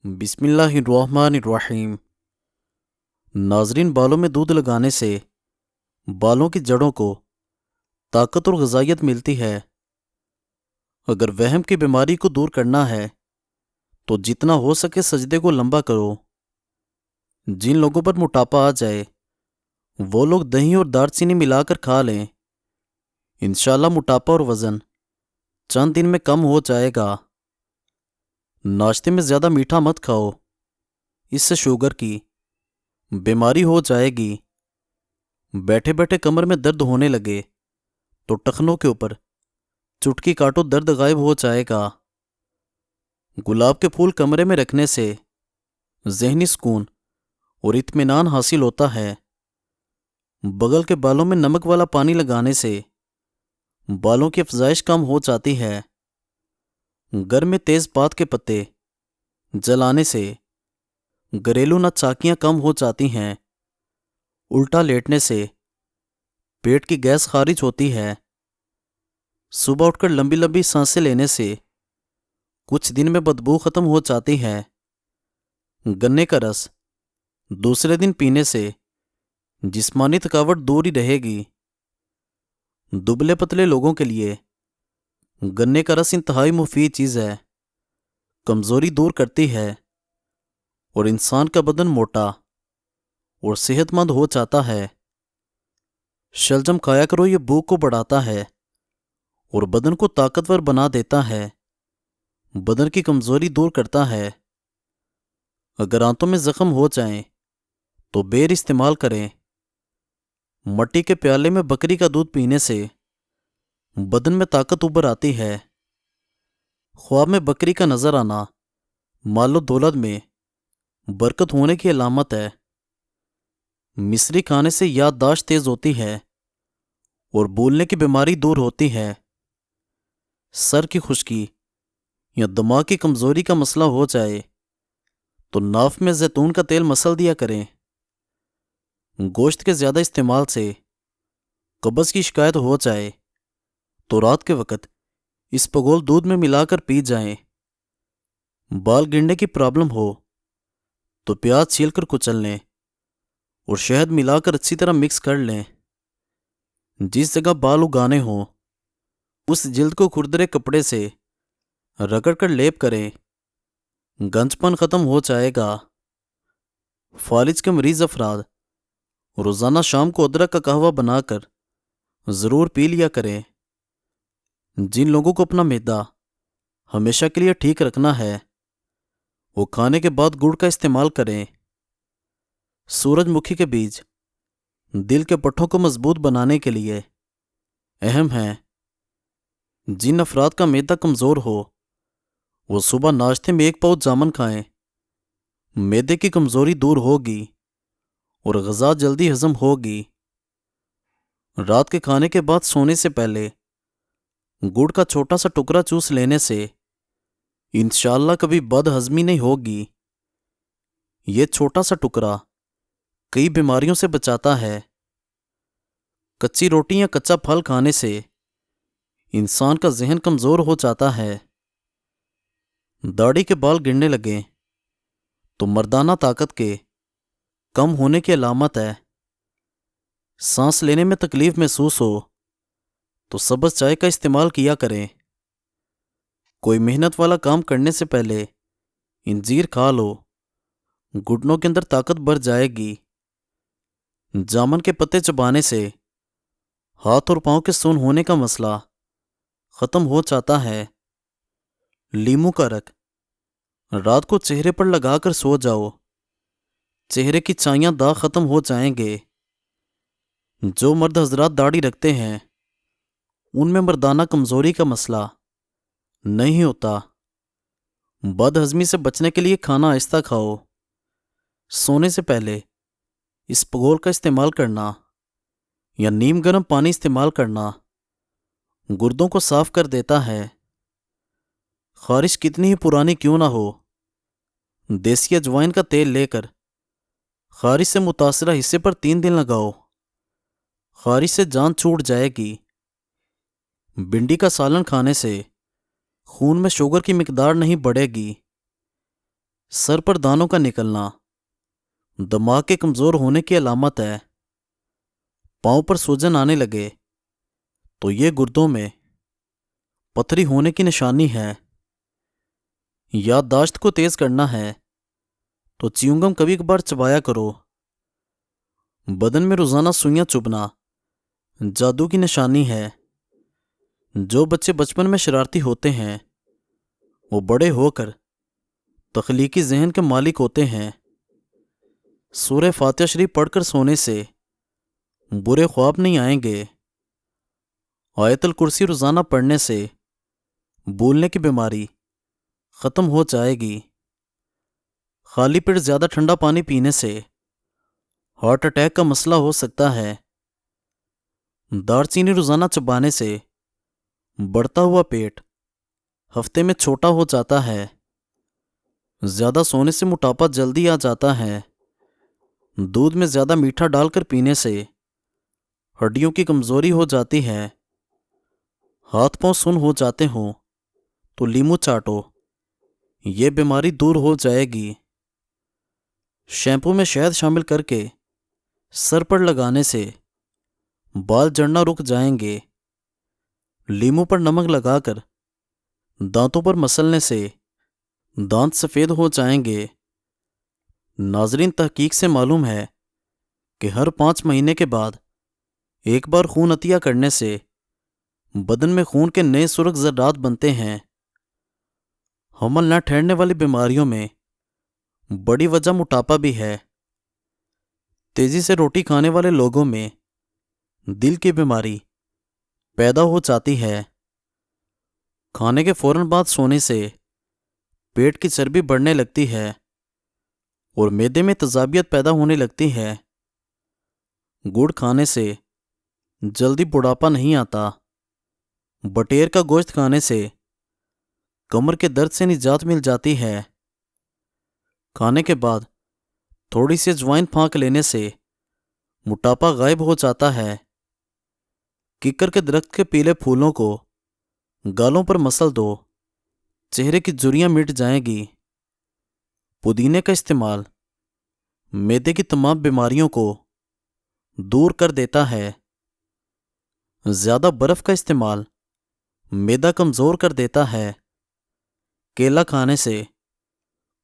بسم اللہ الرحمن الرحیم۔ ناظرین، بالوں میں دودھ لگانے سے بالوں کی جڑوں کو طاقت اور غذائیت ملتی ہے۔ اگر وہم کی بیماری کو دور کرنا ہے تو جتنا ہو سکے سجدے کو لمبا کرو۔ جن لوگوں پر موٹاپا آ جائے وہ لوگ دہی اور دار چینی ملا کر کھا لیں، انشاءاللہ موٹاپا اور وزن چند دن میں کم ہو جائے گا۔ ناشتے میں زیادہ میٹھا مت کھاؤ، اس سے شوگر کی بیماری ہو جائے گی۔ بیٹھے بیٹھے کمر میں درد ہونے لگے تو ٹخنوں کے اوپر چٹکی کاٹو، درد غائب ہو جائے گا۔ گلاب کے پھول کمرے میں رکھنے سے ذہنی سکون اور اطمینان حاصل ہوتا ہے۔ بغل کے بالوں میں نمک والا پانی لگانے سے بالوں کی افزائش کم ہو جاتی ہے۔ گھر میں تیز پات کے پتے جلانے سے گھریلو نچاکیاں کم ہو جاتی ہیں۔ الٹا لیٹنے سے پیٹ کی گیس خارج ہوتی ہے۔ صبح اٹھ کر لمبی لمبی سانسیں لینے سے کچھ دن میں بدبو ختم ہو جاتی ہے۔ گنے کا رس دوسرے دن پینے سے جسمانی تھکاوٹ دور ہی رہے گی۔ دبلے پتلے لوگوں کے لیے گنے کا رس انتہائی مفید چیز ہے، کمزوری دور کرتی ہے اور انسان کا بدن موٹا اور صحت مند ہو جاتا ہے۔ شلجم کھایا کرو، یہ بھوک کو بڑھاتا ہے اور بدن کو طاقتور بنا دیتا ہے، بدن کی کمزوری دور کرتا ہے۔ اگر آنتوں میں زخم ہو جائیں تو بیر استعمال کریں۔ مٹی کے پیالے میں بکری کا دودھ پینے سے بدن میں طاقت ابھر آتی ہے۔ خواب میں بکری کا نظر آنا مال و دولت میں برکت ہونے کی علامت ہے۔ مصری کھانے سے یادداشت تیز ہوتی ہے اور بھولنے کی بیماری دور ہوتی ہے۔ سر کی خشکی یا دماغ کی کمزوری کا مسئلہ ہو جائے تو ناف میں زیتون کا تیل مسل دیا کریں۔ گوشت کے زیادہ استعمال سے قبض کی شکایت ہو جائے تو رات کے وقت اسپغول دودھ میں ملا کر پی جائیں۔ بال گرنے کی پرابلم ہو تو پیاز چھیل کر کچل لیں اور شہد ملا کر اچھی طرح مکس کر لیں۔ جس جگہ بال اگانے ہوں اس جلد کو کھردرے کپڑے سے رگڑ کر لیپ کریں، گنج پن ختم ہو جائے گا۔ فالج کے مریض افراد روزانہ شام کو ادرک کا قہوہ بنا کر ضرور پی لیا کریں۔ جن لوگوں کو اپنا معدہ ہمیشہ کے لیے ٹھیک رکھنا ہے وہ کھانے کے بعد گڑ کا استعمال کریں۔ سورج مکھی کے بیج دل کے پٹھوں کو مضبوط بنانے کے لیے اہم ہیں۔ جن افراد کا معدہ کمزور ہو وہ صبح ناشتے میں 1 پاؤچ جامن کھائیں، معدے کی کمزوری دور ہوگی اور غذا جلدی ہضم ہوگی۔ رات کے کھانے کے بعد سونے سے پہلے گڑ کا چھوٹا سا ٹکڑا چوس لینے سے انشاءاللہ کبھی بد ہضمی نہیں ہوگی۔ یہ چھوٹا سا ٹکڑا کئی بیماریوں سے بچاتا ہے۔ کچی روٹی یا کچا پھل کھانے سے انسان کا ذہن کمزور ہو جاتا ہے۔ داڑھی کے بال گرنے لگیں تو مردانہ طاقت کے کم ہونے کی علامت ہے۔ سانس لینے میں تکلیف محسوس ہو تو سبز چائے کا استعمال کیا کریں۔ کوئی محنت والا کام کرنے سے پہلے انجیر کھا لو، گھٹنوں کے اندر طاقت بڑھ جائے گی۔ جامن کے پتے چبانے سے ہاتھ اور پاؤں کے سون ہونے کا مسئلہ ختم ہو جاتا ہے۔ لیموں کا رک رات کو چہرے پر لگا کر سو جاؤ، چہرے کی چھائیاں داغ ختم ہو جائیں گے۔ جو مرد حضرات داڑھی رکھتے ہیں ان میں مردانہ کمزوری کا مسئلہ نہیں ہوتا۔ بد ہضمی سے بچنے کے لیے کھانا آہستہ کھاؤ۔ سونے سے پہلے اسپغول کا استعمال کرنا یا نیم گرم پانی استعمال کرنا گردوں کو صاف کر دیتا ہے۔ خارش کتنی ہی پرانی کیوں نہ ہو، دیسی اجوائن کا تیل لے کر خارش سے متاثرہ حصے پر 3 دن لگاؤ، خارش سے جان چھوٹ جائے گی۔ بھنڈی کا سالن کھانے سے خون میں شوگر کی مقدار نہیں بڑھے گی۔ سر پر دانوں کا نکلنا دماغ کے کمزور ہونے کی علامت ہے۔ پاؤں پر سوجن آنے لگے تو یہ گردوں میں پتھری ہونے کی نشانی ہے۔ یادداشت کو تیز کرنا ہے تو چیونگم کبھی کبھار چبایا کرو۔ بدن میں روزانہ سوئیاں چبھنا جادو کی نشانی ہے۔ جو بچے بچپن میں شرارتی ہوتے ہیں وہ بڑے ہو کر تخلیقی ذہن کے مالک ہوتے ہیں۔ سورہ فاتحہ شریف پڑھ کر سونے سے برے خواب نہیں آئیں گے۔ آیت الکرسی روزانہ پڑھنے سے بھولنے کی بیماری ختم ہو جائے گی۔ خالی پیٹ زیادہ ٹھنڈا پانی پینے سے ہارٹ اٹیک کا مسئلہ ہو سکتا ہے۔ دار چینی روزانہ چبانے سے بڑھتا ہوا پیٹ ہفتے میں چھوٹا ہو جاتا ہے۔ زیادہ سونے سے موٹاپا جلدی آ جاتا ہے۔ دودھ میں زیادہ میٹھا ڈال کر پینے سے ہڈیوں کی کمزوری ہو جاتی ہے۔ ہاتھ پاؤں سن ہو جاتے ہوں تو لیمو چاٹو، یہ بیماری دور ہو جائے گی۔ شیمپو میں شہد شامل کر کے سر پر لگانے سے بال جڑنا رک جائیں گے۔ لیمو پر نمک لگا کر دانتوں پر مسلنے سے دانت سفید ہو جائیں گے۔ ناظرین، تحقیق سے معلوم ہے کہ ہر 5 مہینے کے بعد ایک بار خون عطیہ کرنے سے بدن میں خون کے نئے سرخ ذرات بنتے ہیں۔ حمل نہ ٹھہرنے والی بیماریوں میں بڑی وجہ موٹاپا بھی ہے۔ تیزی سے روٹی کھانے والے لوگوں میں دل کی بیماری پیدا ہو جاتی ہے۔ کھانے کے فوراً بعد سونے سے پیٹ کی چربی بڑھنے لگتی ہے اور معدے میں تیزابیت پیدا ہونے لگتی ہے۔ گڑ کھانے سے جلدی بڑھاپا نہیں آتا۔ بٹیر کا گوشت کھانے سے کمر کے درد سے نجات مل جاتی ہے۔ کھانے کے بعد تھوڑی سی اجوائن پھانک لینے سے موٹاپا غائب ہو جاتا ہے۔ ککر کے درخت کے پیلے پھولوں کو گالوں پر مسل دو، چہرے کی جھریاں مٹ جائیں گی۔ پودینے کا استعمال معدے کی تمام بیماریوں کو دور کر دیتا ہے۔ زیادہ برف کا استعمال معدہ کمزور کر دیتا ہے۔ کیلا کھانے سے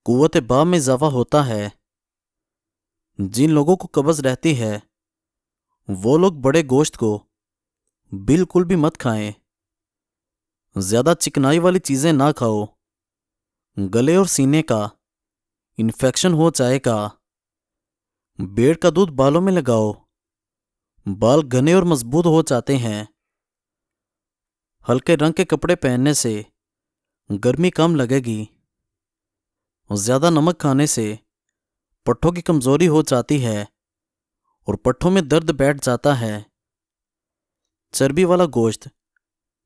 قوت باہ میں اضافہ ہوتا ہے۔ جن لوگوں کو قبض رہتی ہے وہ لوگ بڑے گوشت کو بالکل بھی مت کھائیں۔ زیادہ چکنائی والی چیزیں نہ کھاؤ، گلے اور سینے کا انفیکشن ہو جائے گا۔ بیڑ کا دودھ بالوں میں لگاؤ، بال گھنے اور مضبوط ہو جاتے ہیں۔ ہلکے رنگ کے کپڑے پہننے سے گرمی کم لگے گی۔ زیادہ نمک کھانے سے پٹھوں کی کمزوری ہو جاتی ہے اور پٹھوں میں درد بیٹھ جاتا ہے۔ چربی والا گوشت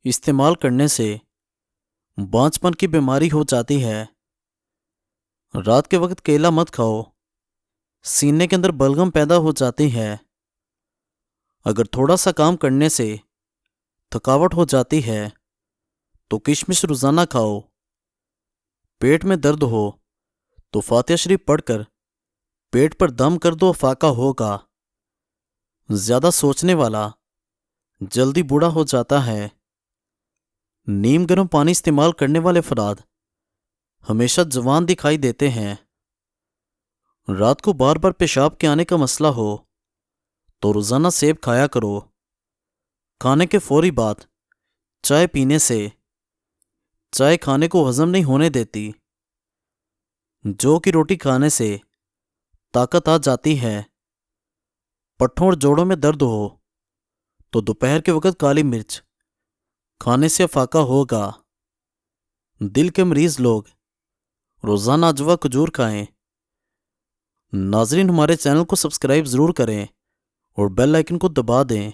استعمال کرنے سے بانجھ پن کی بیماری ہو جاتی ہے۔ رات کے وقت کیلا مت کھاؤ، سینے کے اندر بلغم پیدا ہو جاتی ہے۔ اگر تھوڑا سا کام کرنے سے تھکاوٹ ہو جاتی ہے تو کشمش روزانہ کھاؤ۔ پیٹ میں درد ہو تو فاتحہ شریف پڑھ کر پیٹ پر دم کر دو، فاقہ ہوگا۔ زیادہ سوچنے والا جلدی بوڑھا ہو جاتا ہے۔ نیم گرم پانی استعمال کرنے والے افراد ہمیشہ جوان دکھائی دیتے ہیں۔ رات کو بار بار پیشاب کے آنے کا مسئلہ ہو تو روزانہ سیب کھایا کرو۔ کھانے کے فوری بعد چائے پینے سے چائے کھانے کو ہضم نہیں ہونے دیتی۔ جو کی روٹی کھانے سے طاقت آ جاتی ہے۔ پٹھوں اور جوڑوں میں درد ہو تو دوپہر کے وقت کالی مرچ کھانے سے فاقہ ہوگا۔ دل کے مریض لوگ روزانہ اجوا کھجور کھائیں۔ ناظرین، ہمارے چینل کو سبسکرائب ضرور کریں اور بیل آئیکن کو دبا دیں۔